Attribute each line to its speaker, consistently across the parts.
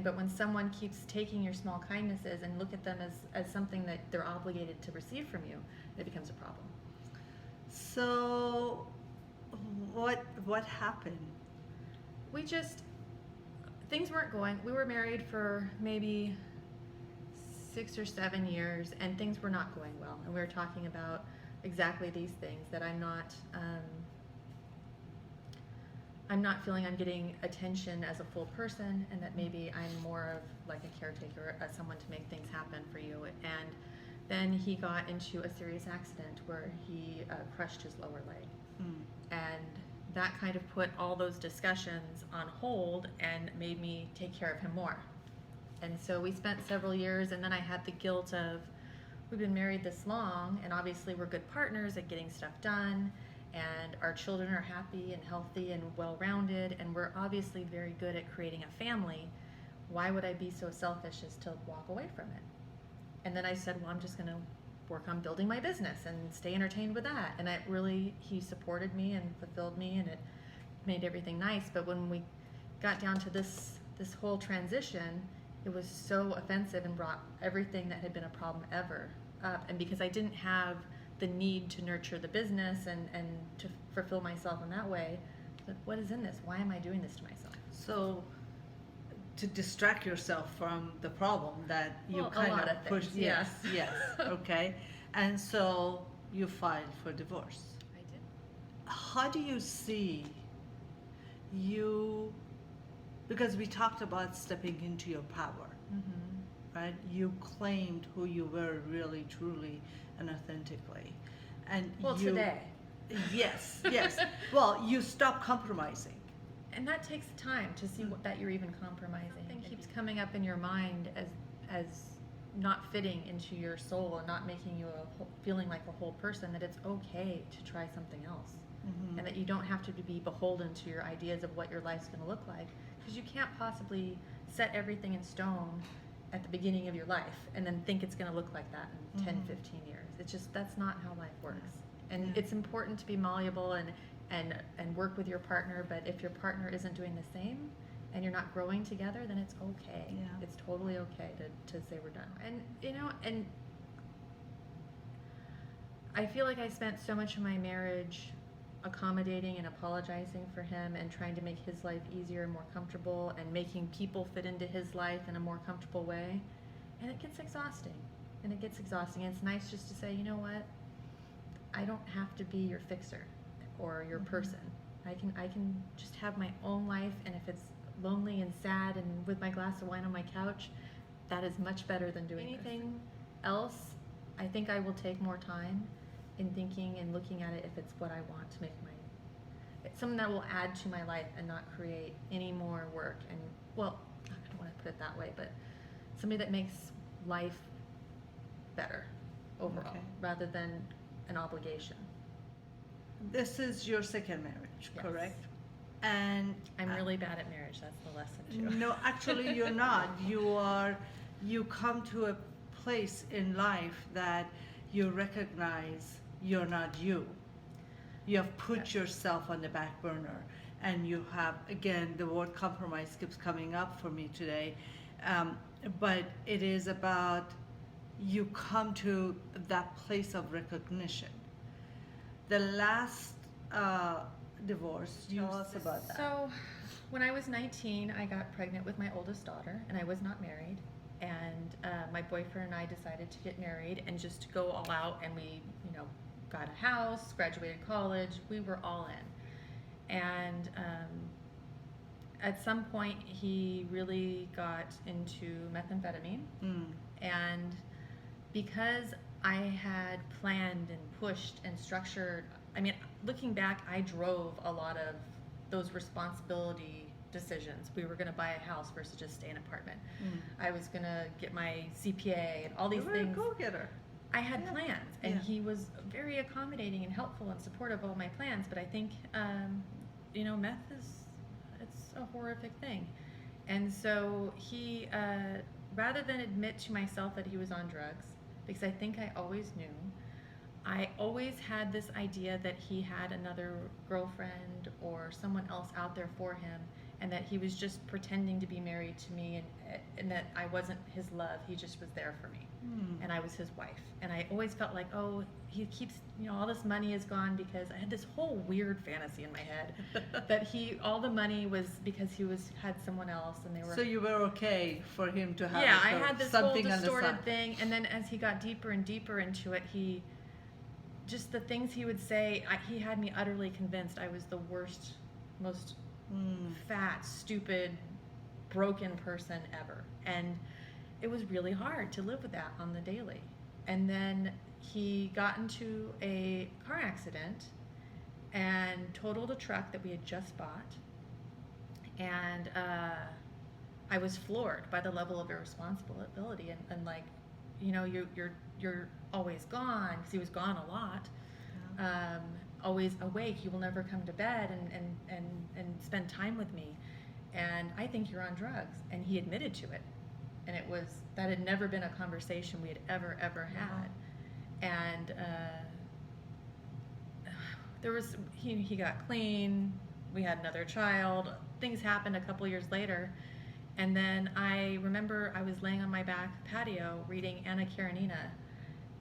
Speaker 1: but when someone keeps taking your small kindnesses and look at them as something that they're obligated to receive from you, it becomes a problem.
Speaker 2: So, what happened?
Speaker 1: Things weren't going. We were married for maybe 6 or 7 years, and things were not going well. And we were talking about exactly these things, that I'm not feeling I'm getting attention as a full person, and that maybe I'm more of like a caretaker, someone to make things happen for you. And then he got into a serious accident where he crushed his lower leg. And that kind of put all those discussions on hold and made me take care of him more. And so we spent several years, and then I had the guilt of, we've been married this long, and obviously we're good partners at getting stuff done, and our children are happy and healthy and well-rounded, and we're obviously very good at creating a family. Why would I be so selfish as to walk away from it? And then I said, well, I'm just going to work on building my business and stay entertained with that. And he supported me and fulfilled me, and it made everything nice. But when we got down to this whole transition, it was so offensive and brought everything that had been a problem ever up. And because I didn't have the need to nurture the business and to fulfill myself in that way, but what is in this? Why am I doing this to myself?
Speaker 2: So, to distract yourself from the problem that you
Speaker 1: Well,
Speaker 2: kind
Speaker 1: a lot
Speaker 2: of
Speaker 1: of
Speaker 2: pushed.
Speaker 1: things,
Speaker 2: Yes,
Speaker 1: yeah.
Speaker 2: yes, okay. And so you filed for divorce.
Speaker 1: I did.
Speaker 2: How do you see you? Because we talked about stepping into your power, right? You claimed who you were really, truly, and authentically, and
Speaker 1: Today.
Speaker 2: Yes, yes. Well, you stopped compromising.
Speaker 1: And that takes time to see that you're even compromising. Something keeps coming up in your mind as not fitting into your soul and not making you feeling like a whole person, that it's okay to try something else. And that you don't have to be beholden to your ideas of what your life's going to look like, because you can't possibly set everything in stone at the beginning of your life and then think it's going to look like that in 10, 15 years. It's just, that's not how life works. And it's important to be malleable and work with your partner, but if your partner isn't doing the same and you're not growing together, then it's okay.
Speaker 2: Yeah.
Speaker 1: It's totally okay to say we're done. And I feel like I spent so much of my marriage accommodating and apologizing for him and trying to make his life easier and more comfortable and making people fit into his life in a more comfortable way. And it gets exhausting. And it's nice just to say, you know what? I don't have to be your fixer or your person. I can just have my own life, and if it's lonely and sad and with my glass of wine on my couch, that is much better than doing anything else. I think I will take more time in thinking and looking at it if it's what I want to make it's something that will add to my life and not create any more work. And well, I don't want to put it that way, but somebody that makes life better overall, rather than an obligation.
Speaker 2: This is your second marriage,
Speaker 1: Yes.
Speaker 2: correct? And
Speaker 1: I'm really bad at marriage. That's the lesson too.
Speaker 2: no, actually you're not. You come to a place in life that you recognize you're not you. You have put yourself on the back burner, and you have, again, the word compromise keeps coming up for me today, but it is about you come to that place of recognition. The last divorce, tell us about that.
Speaker 1: So, when I was 19, I got pregnant with my oldest daughter, and I was not married. And my boyfriend and I decided to get married and just to go all out. And we, got a house, graduated college. We were all in. And at some point, he really got into methamphetamine. And because I had planned and pushed and structured, looking back, I drove a lot of those responsibility decisions. We were going to buy a house versus just stay in an apartment. I was going to get my CPA and all these things.
Speaker 2: Go getter.
Speaker 1: I had plans, and he was very accommodating and helpful and supportive of all my plans. But I think, meth it's a horrific thing. And so he, rather than admit to myself that he was on drugs, because I think I always knew, I always had this idea that he had another girlfriend or someone else out there for him, and that he was just pretending to be married to me, and that I wasn't his love. He just was there for me, and I was his wife. And I always felt like, oh, he keeps, all this money is gone, because I had this whole weird fantasy in my head that all the money was because he had someone else, and they were.
Speaker 2: So you were okay for him to have.
Speaker 1: Yeah, I had this whole
Speaker 2: something
Speaker 1: distorted thing, and then as he got deeper and deeper into it, just the things he would say, he had me utterly convinced I was the worst, most fat, stupid, broken person ever. And it was really hard to live with that on the daily. And then he got into a car accident and totaled a truck that we had just bought. And I was floored by the level of irresponsibility, and like, you're always gone, because he was gone a lot. Yeah. Always awake, you will never come to bed and spend time with me, and I think you're on drugs. And he admitted to it, and that had never been a conversation we had ever had. And he got clean, we had another child, things happened a couple years later. And then I remember I was laying on my back patio reading Anna Karenina,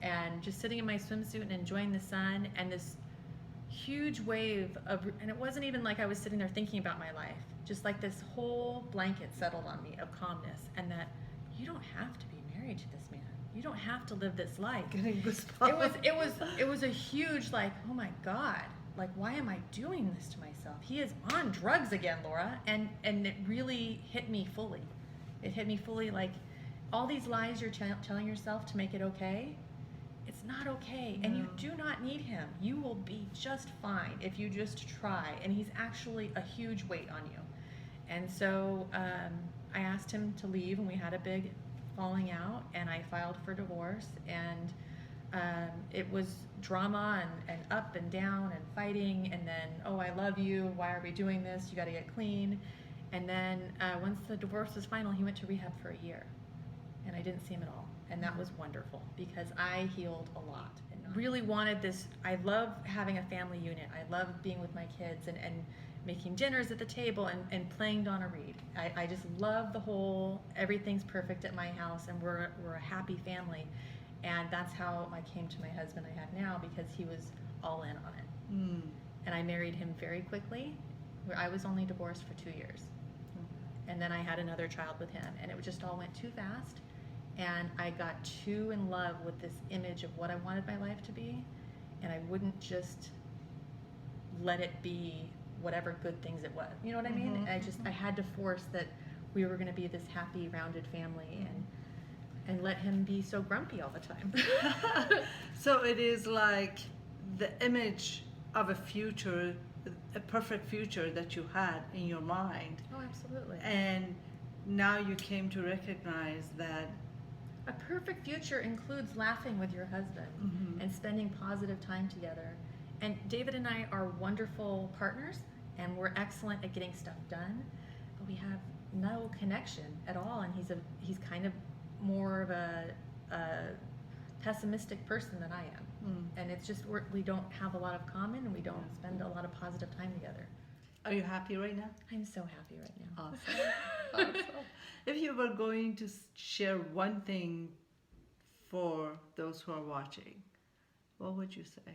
Speaker 1: and just sitting in my swimsuit and enjoying the sun, and this huge wave and it wasn't even like I was sitting there thinking about my life, just like this whole blanket settled on me of calmness, and that you don't have to be married to this man. You don't have to live this life. It was a huge, like, oh my God, like, why am I doing this to myself? He is on drugs again, Laura. And it really hit me fully. It hit me fully, like, all these lies you're telling yourself to make it okay, it's not okay. No. And you do not need him. You will be just fine if you just try. And he's actually a huge weight on you. And so I asked him to leave, and we had a big falling out, and I filed for divorce. And it was drama and up and down and fighting, and then, oh, I love you, why are we doing this, you got to get clean. And then once the divorce was final, he went to rehab for a year, and I didn't see him at all. And that was wonderful, because I healed a lot and really wanted this. I love having a family unit. I love being with my kids and making dinners at the table and playing Donna Reed. I just love the whole, everything's perfect at my house, and we're a happy family. And that's how I came to my husband I have now, because he was all in on it. And I married him very quickly. I was only divorced for 2 years. And then I had another child with him, and it just all went too fast. And I got too in love with this image of what I wanted my life to be, and I wouldn't just let it be whatever good things it was. You know what I mean? I had to force that we were going to be this happy, rounded family, and let him be so grumpy all the time.
Speaker 2: So it is like the image of a future, a perfect future that you had in your mind.
Speaker 1: Oh, absolutely.
Speaker 2: And now you came to recognize that
Speaker 1: a perfect future includes laughing with your husband and spending positive time together. And David and I are wonderful partners, and we're excellent at getting stuff done, but we have no connection at all. And he's kind of more of a pessimistic person than I am. And it's just, we don't have a lot of common, and we don't spend a lot of positive time together.
Speaker 2: Are you happy right now?
Speaker 1: I'm so happy right now.
Speaker 2: Awesome. If you were going to share one thing for those who are watching, what would you say?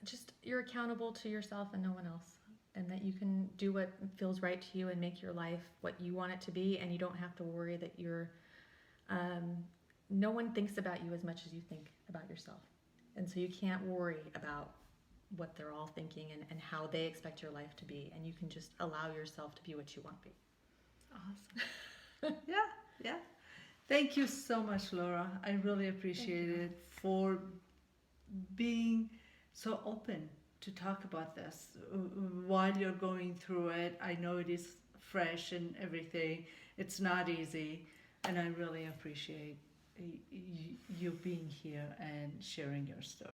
Speaker 1: Just, you're accountable to yourself and no one else, and that you can do what feels right to you and make your life what you want it to be, and you don't have to worry that no one thinks about you as much as you think about yourself. And so you can't worry about what they're all thinking and how they expect your life to be, and you can just allow yourself to be what you want to be.
Speaker 2: Awesome. Yeah. Thank you so much, Laura. I really appreciate it for being so open to talk about this while you're going through it. I know it is fresh and everything. It's not easy, and I really appreciate you being here and sharing your story.